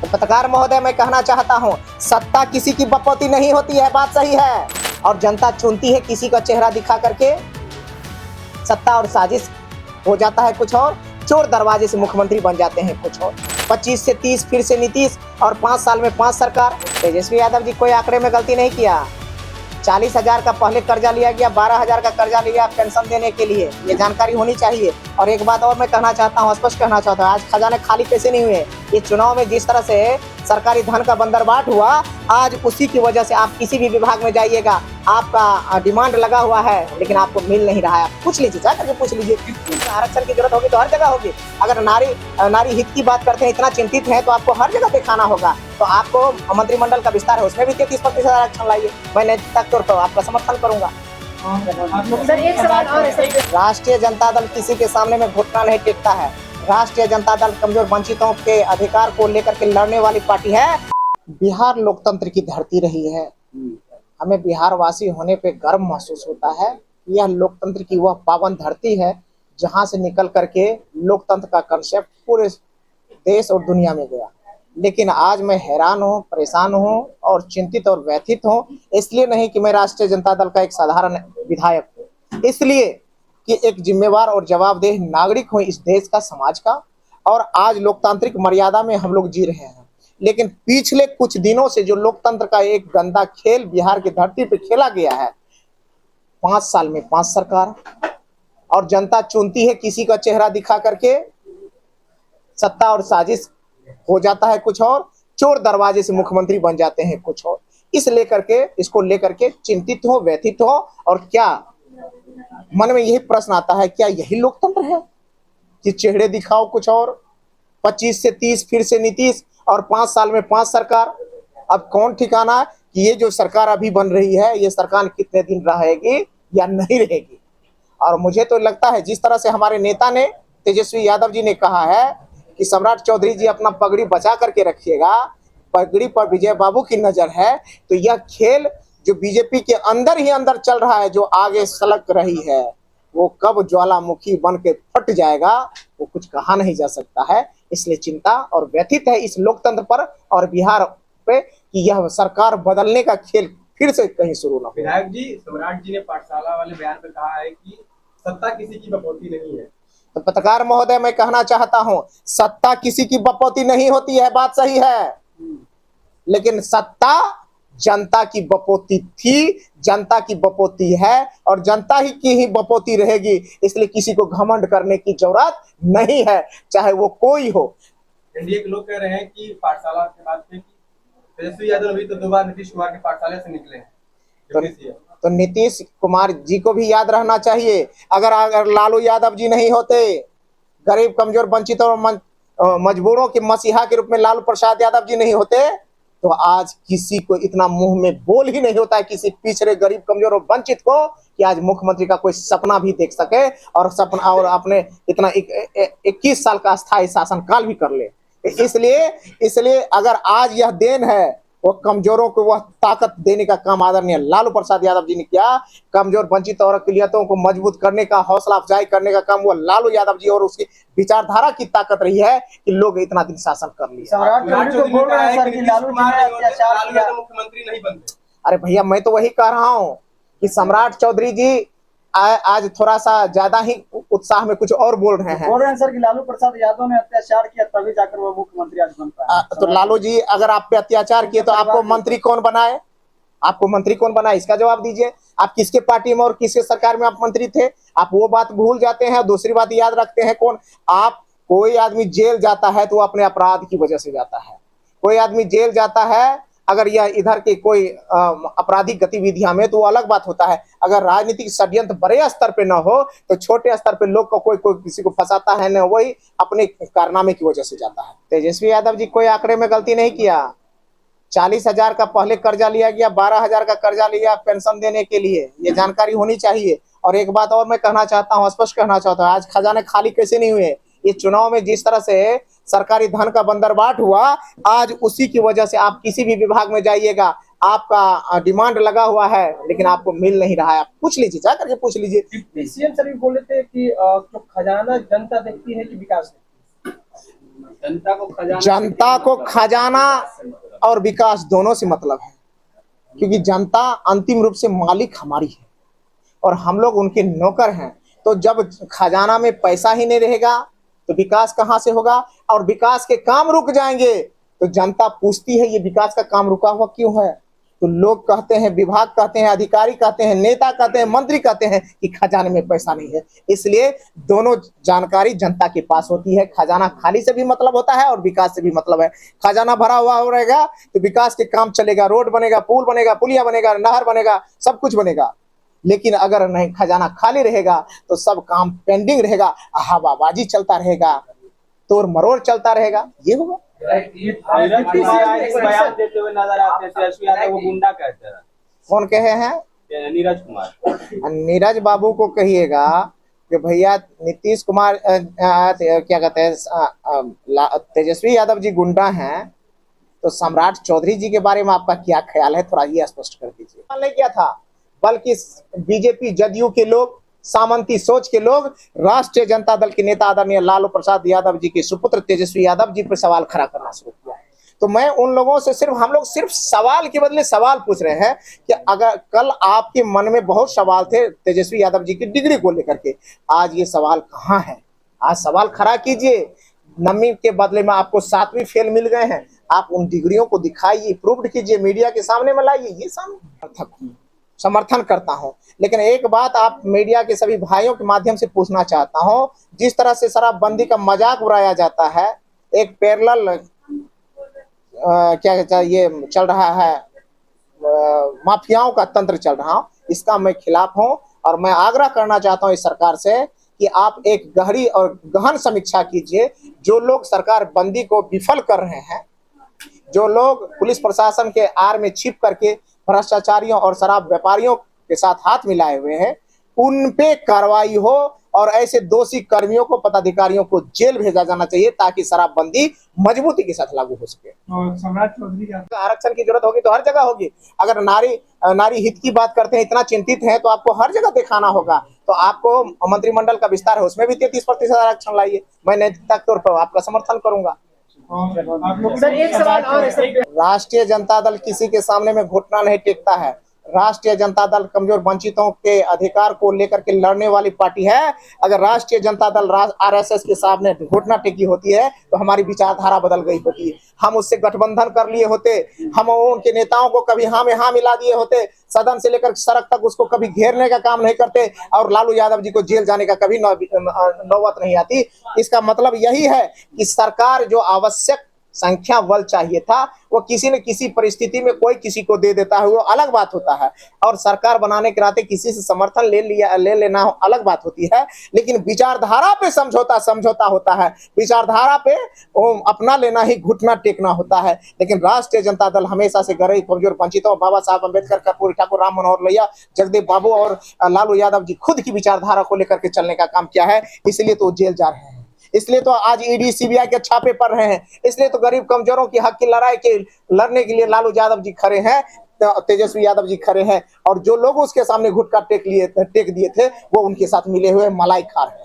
तो पत्रकार महोदय, मैं कहना चाहता हूं, सत्ता किसी की बपौती नहीं होती है, बात सही है। और जनता चुनती है किसी का चेहरा दिखा करके। सत्ता और साजिश हो जाता है कुछ और, चोर दरवाजे से मुख्यमंत्री बन जाते हैं कुछ और। 25 से 30, फिर से नीतीश, और 5 साल में 5 सरकार। तेजस्वी यादव जी कोई आंकड़े में गलती नहीं किया। 40,000 का पहले कर्जा लिया गया, 12,000 का कर्जा लिया पेंशन देने के लिए, ये जानकारी होनी चाहिए। और एक बात और मैं कहना चाहता हूँ, स्पष्ट कहना चाहता हूँ, आज खजाने खाली कैसे नहीं हुए। ये चुनाव में जिस तरह से सरकारी धन का बंदरबाट हुआ, आज उसी की वजह से आप किसी भी विभाग में जाइएगा, आपका डिमांड लगा हुआ है लेकिन आपको मिल नहीं रहा है। पूछ लीजिए, जा करके पूछ लीजिए। आरक्षण की जरूरत होगी तो हर जगह होगी। अगर नारी हित की बात करते हैं, इतना चिंतित है, तो आपको हर जगह दिखाना होगा। तो आपको मंत्रिमंडल का विस्तार है, उसमें भी 33% आरक्षण लाइए। मैं नैतिक तौर पर आपका समर्थन करूंगा। सर एक सवाल और है। राष्ट्रीय जनता दल किसी के सामने में घुटना नहीं टेकता है। राष्ट्रीय जनता दल कमजोर वंचितों के अधिकार को लेकर के लड़ने वाली पार्टी है। बिहार लोकतंत्र की धरती रही है। हमें बिहार वासी होने पे गर्व महसूस होता है। यह लोकतंत्र की वह पावन धरती है जहां से निकल करके लोकतंत्र का कंसेप्ट पूरे देश और दुनिया में गया। लेकिन आज मैं हैरान हूँ, परेशान हूँ और चिंतित और व्यथित हूँ। इसलिए नहीं कि मैं राष्ट्रीय जनता दल का एक साधारण विधायक हूँ, इसलिए कि एक जिम्मेवार और जवाबदेह नागरिक हूँ इस देश का, समाज का। और आज लोकतांत्रिक मर्यादा में हम लोग जी रहे हैं। लेकिन पिछले कुछ दिनों से जो लोकतंत्र का एक गंदा खेल बिहार की धरती पर खेला गया है, 5 साल में 5 सरकार, और जनता चुनती है किसी का चेहरा दिखा करके। सत्ता और साजिश हो जाता है कुछ और, चोर दरवाजे से मुख्यमंत्री बन जाते हैं कुछ और। इसको लेकर के चिंतित हो, व्यथित हो। और क्या मन में यही प्रश्न आता है, क्या यही लोकतंत्र है कि चेहरे दिखाओ कुछ और, 25 से 30, फिर से नीतीश, और 5 साल में 5 सरकार। अब कौन ठिकाना है कि ये जो सरकार अभी बन रही है, ये सरकार कितने दिन रहेगी या नहीं रहेगी। और मुझे तो लगता है जिस तरह से हमारे नेता ने, तेजस्वी यादव जी ने कहा है कि सम्राट चौधरी जी अपना पगड़ी बचा करके रखिएगा, पगड़ी पर विजय बाबू की नजर है, तो यह खेल जो बीजेपी के अंदर ही अंदर चल रहा है, जो आगे सलग रही है, वो कब ज्वालामुखी बन के फट जाएगा वो कुछ कहा नहीं जा सकता है। इसलिए चिंता और व्यथित है इस लोकतंत्र पर और बिहार पे कि यह सरकार बदलने का खेल फिर से कहीं शुरू न हो। विधायक जी, सम्राट जी ने पाठशाला वाले बयान में कहा है कि सत्ता किसी की बपौती नहीं है। तो पत्रकार महोदय, मैं कहना चाहता हूं, सत्ता किसी की बपौती नहीं होती है, बात सही है। लेकिन सत्ता जनता की बपौती थी, जनता की बपौती है और जनता ही की ही बपौती रहेगी। इसलिए किसी को घमंड करने की जरूरत नहीं है, चाहे वो कोई हो। एनडीए के लोग कह रहे हैं कि पाठशाला के बाद से तेजस्वी यादव भी तो 2 बार नीतीश कुमार के पाठशाला से निकले हैं। तो नीतीश कुमार जी को भी याद रहना चाहिए, अगर लालू यादव जी नहीं होते, गरीब कमजोर वंचितों और मजबूरों के मसीहा के रूप में लालू प्रसाद यादव जी नहीं होते, तो आज किसी को इतना मुंह में बोल ही नहीं होता है किसी पिछड़े गरीब कमजोर और वंचित को कि आज मुख्यमंत्री का कोई सपना भी देख सके और सपना और अपने इतना 21 साल का अस्थायी शासनकाल भी कर ले। इसलिए अगर आज यह देन है, वो कमजोरों को वह ताकत देने का काम आदरणीय लालू प्रसाद यादव जी ने किया। कमजोर वंचित और अकलियतों को मजबूत करने का, हौसला अफजाई करने का काम वो लालू यादव जी और उसकी विचारधारा की ताकत रही है कि लोग इतना दिन शासन कर लिया। मुख्यमंत्री नहीं बनते। अरे भैया, मैं तो वही कह रहा हूँ कि सम्राट चौधरी जी आज थोड़ा सा ज्यादा ही उत्साह में कुछ और बोल रहे हैं सर कि लालू प्रसाद यादव ने अत्याचार किया तभी जाकर वो मुख्यमंत्री आज बन पाया। तो लालू जी अगर आप पे अत्याचार किए तो आपको मंत्री कौन बनाए? आपको मंत्री कौन बनाए, इसका जवाब दीजिए। आप किसके पार्टी में और किसके सरकार में आप मंत्री थे? आप वो बात भूल जाते हैं। दूसरी बात याद रखते हैं कौन आप। कोई आदमी जेल जाता है तो वो अपने अपराध की वजह से जाता है। कोई आदमी जेल जाता है अगर यह इधर के कोई आपराधिक गतिविधियां में, तो वो अलग बात होता है। अगर राजनीतिक षड्यंत्र बड़े स्तर पे ना हो तो छोटे स्तर पे लोग को कोई किसी को फंसाता है ना, वही अपने कारनामे की वजह से जाता है। तेजस्वी यादव जी कोई आंकड़े में गलती नहीं किया। 40,000 का पहले कर्जा लिया गया, 12,000 का कर्जा लिया पेंशन देने के लिए, ये जानकारी होनी चाहिए। और एक बात और मैं कहना चाहता हूँ, स्पष्ट कहना चाहता हूँ, आज खजाने खाली कैसे नहीं हुए। ये चुनाव में जिस तरह से सरकारी धन का बंदरबाट हुआ, आज उसी की वजह से आप किसी भी विभाग में जाइएगा, आपका डिमांड लगा हुआ है लेकिन आपको मिल नहीं रहा है। आप पूछ लीजिए, जा करके पूछ लीजिए। सीएम सर भी बोल रहे थे कि जो खजाना जनता देखती है कि विकास देखती है। जनता को खजाना और विकास दोनों से मतलब है, क्योंकि जनता अंतिम रूप से मालिक हमारी है और हम लोग उनके नौकर हैं। तो जब खजाना में पैसा ही नहीं रहेगा तो विकास कहाँ से होगा, और विकास के काम रुक जाएंगे तो जनता पूछती है ये विकास का काम रुका हुआ क्यों है। तो लोग कहते हैं, विभाग कहते हैं, अधिकारी कहते हैं, नेता कहते हैं, मंत्री कहते हैं कि खजाने में पैसा नहीं है। इसलिए दोनों जानकारी जनता के पास होती है। खजाना खाली से भी मतलब होता है और विकास से भी मतलब है। खजाना भरा हुआ हो रहेगा तो विकास के काम चलेगा, रोड बनेगा, पुल बनेगा, पुलिया बनेगा, नहर बनेगा, सब कुछ बनेगा। लेकिन अगर नहीं खजाना खाली रहेगा तो सब काम पेंडिंग रहेगा, हवाबाजी चलता रहेगा, तोड़ मरोड़ चलता रहेगा, ये होगा। बयान देते हुए नजर आते हैं तेजस्वी यादव को गुंडा कहते हैं। कौन कहे हैं? नीरज कुमार। नीरज बाबू को कहिएगा कि भैया नीतीश कुमार क्या कहते हैं, तेजस्वी यादव जी गुंडा हैं, तो सम्राट चौधरी जी के बारे में आपका क्या ख्याल है, थोड़ा ये स्पष्ट कर दीजिए। नहीं किया था, बल्कि बीजेपी जदयू के लोग, सामंती सोच के लोग राष्ट्रीय जनता दल के नेता आदरणीय लालू प्रसाद यादव जी के सुपुत्र तेजस्वी यादव जी पर सवाल खड़ा करना शुरू किया। तो मैं उन लोगों से हम लोग सिर्फ सवाल के बदले सवाल पूछ रहे हैं कि अगर कल आपके मन में बहुत सवाल थे तेजस्वी यादव जी की डिग्री को लेकर के, आज ये सवाल कहाँ है? आज सवाल खड़ा कीजिए। नमी के बदले में आपको 7वीं फेल मिल गए हैं, आप उन डिग्रियों को दिखाइए, प्रूव्ड कीजिए, मीडिया के सामने में लाइए। ये समर्थन करता हूं, लेकिन एक बात आप मीडिया के सभी भाइयों के माध्यम से पूछना चाहता हूं, जिस तरह से शराबबंदी का मजाक उड़ाया जाता है, एक पैरेलल क्या कहता है ये चल रहा है, माफियाओं का तंत्र चल रहा, इसका मैं खिलाफ हूं। और मैं आग्रह करना चाहता हूं इस सरकार से कि आप एक गहरी और गहन समीक्षा कीजिए। जो लोग सरकार बंदी को विफल कर रहे हैं, जो लोग पुलिस प्रशासन के आड़ में छिप करके भ्रष्टाचारियों और शराब व्यापारियों के साथ हाथ मिलाए हुए हैं, उन पे कार्रवाई हो और ऐसे दोषी कर्मियों को, पदाधिकारियों को जेल भेजा जाना चाहिए ताकि शराबबंदी मजबूती के साथ लागू हो सके। और सम्राट चौधरी का आरक्षण की जरूरत होगी तो हर जगह होगी। अगर नारी हित की बात करते हैं, इतना चिंतित हैं, तो आपको हर जगह दिखाना होगा। तो आपको मंत्रिमंडल का विस्तार है, उसमें भी 33% आरक्षण लाइए। मैं नैतिकता के तौर पर आपका समर्थन करूंगा। सर एक सवाल और राष्ट्रीय जनता दल किसी के सामने में घुटना नहीं टेकता है। राष्ट्रीय जनता दल कमजोर वंचितों के अधिकार को लेकर के लड़ने वाली पार्टी है। अगर राष्ट्रीय जनता दल आरएसएस के सामने घुटना टेकी होती है तो हमारी विचारधारा बदल गई होती। हम उससे गठबंधन कर लिए होते, हम उनके नेताओं को कभी हाँ में हाँ मिला दिए होते, सदन से लेकर सड़क तक उसको कभी घेरने का काम नहीं करते और लालू यादव जी को जेल जाने का कभी नौबत नहीं आती। इसका मतलब यही है कि सरकार जो आवश्यक संख्या बल चाहिए था वो किसी न किसी परिस्थिति में कोई किसी को दे देता है, वो अलग बात होता है। और सरकार बनाने के नाते किसी से समर्थन ले लेना अलग बात होती है, लेकिन विचारधारा पे समझौता होता है। विचारधारा पे अपना लेना ही घुटना टेकना होता है। लेकिन राष्ट्रीय जनता दल हमेशा से गरीब कमजोर वंचितों, बाबा साहब अम्बेडकर, कर्पूरी ठाकुर, राम मनोहर लोहिया, जगदेव बाबू और लालू यादव जी खुद की विचारधारा को लेकर के चलने का काम किया है। इसलिए तो जेल जा रहे हैं, इसलिए तो आज ईडी सीबीआई के छापे पड़ रहे हैं, इसलिए तो गरीब कमजोरों की हक की लड़ाई के लड़ने के लिए लालू यादव जी खड़े हैं, तेजस्वी यादव जी खड़े हैं। और जो लोग उसके सामने घुटका टेक दिए थे वो उनके साथ मिले हुए मलाई खार हैं।